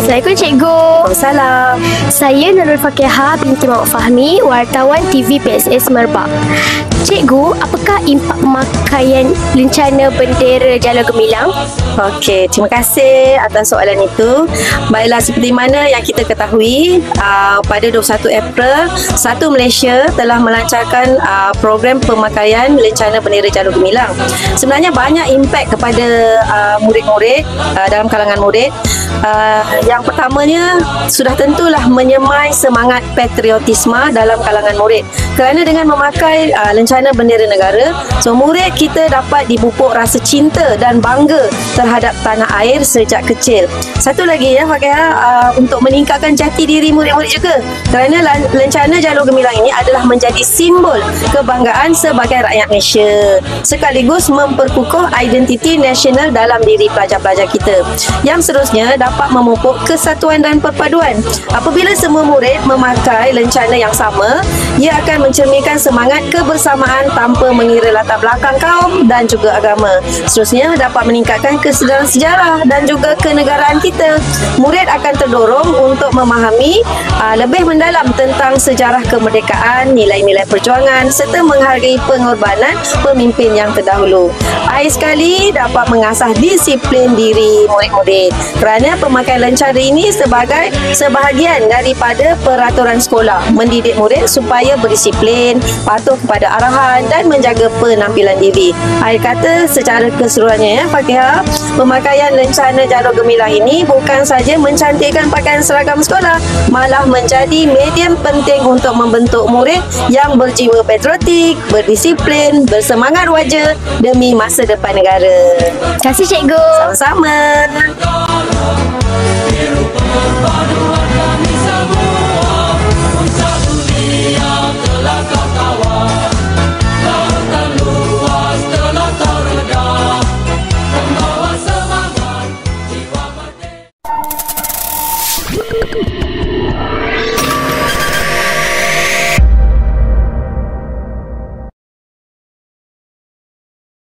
Assalamualaikum Cikgu. Waalaikumsalam. Saya Nurul Fakiha binti Muhammad Fahmi, wartawan TV PSS Merbak. Cikgu, apakah impak pemakaian lencana bendera Jalur Gemilang? Okey, terima kasih atas soalan itu. Baiklah, seperti mana yang kita ketahui, pada 21 April, Satu Malaysia telah melancarkan program pemakaian lencana bendera Jalur Gemilang. Sebenarnya banyak impak kepada murid-murid, dalam kalangan murid. Yang pertamanya, sudah tentulah menyemai semangat patriotisme dalam kalangan murid. Kerana dengan memakai lencana bendera negara, so murid kita dapat dipupuk rasa cinta dan bangga terhadap tanah air sejak kecil. Satu lagi ya Fakihah, untuk meningkatkan jati diri murid-murid juga. Kerana lencana Jalur Gemilang ini adalah menjadi simbol kebanggaan sebagai rakyat Malaysia, sekaligus memperkukuh identiti nasional dalam diri pelajar-pelajar kita. Yang seterusnya dapat memupuk kesatuan dan perpaduan. Apabila semua murid memakai lencana yang sama, ia akan mencerminkan semangat kebersamaan tanpa mengira latar belakang kaum dan juga agama. Seterusnya dapat meningkatkan kesedaran sejarah dan juga kenegaraan kita. Murid akan terdorong untuk memahami lebih mendalam tentang sejarah kemerdekaan, nilai-nilai perjuangan serta menghargai pengorbanan pemimpin yang terdahulu. Akhir sekali dapat mengasah disiplin diri murid-murid. Kerana pemakaian lencana ini sebagai sebahagian daripada peraturan sekolah, mendidik murid supaya berdisiplin, patuh kepada arahan dan menjaga penampilan diri. Akhir kata, secara keseluruhannya ya Fakihah, pemakaian lencana Jalur Gemilang ini bukan saja mencantikkan pakaian seragam sekolah, malah menjadi medium penting untuk membentuk murid yang berjiwa patriotik, berdisiplin, bersemangat wajar demi masa depan negara. Terima kasih Cikgu. Sama-sama.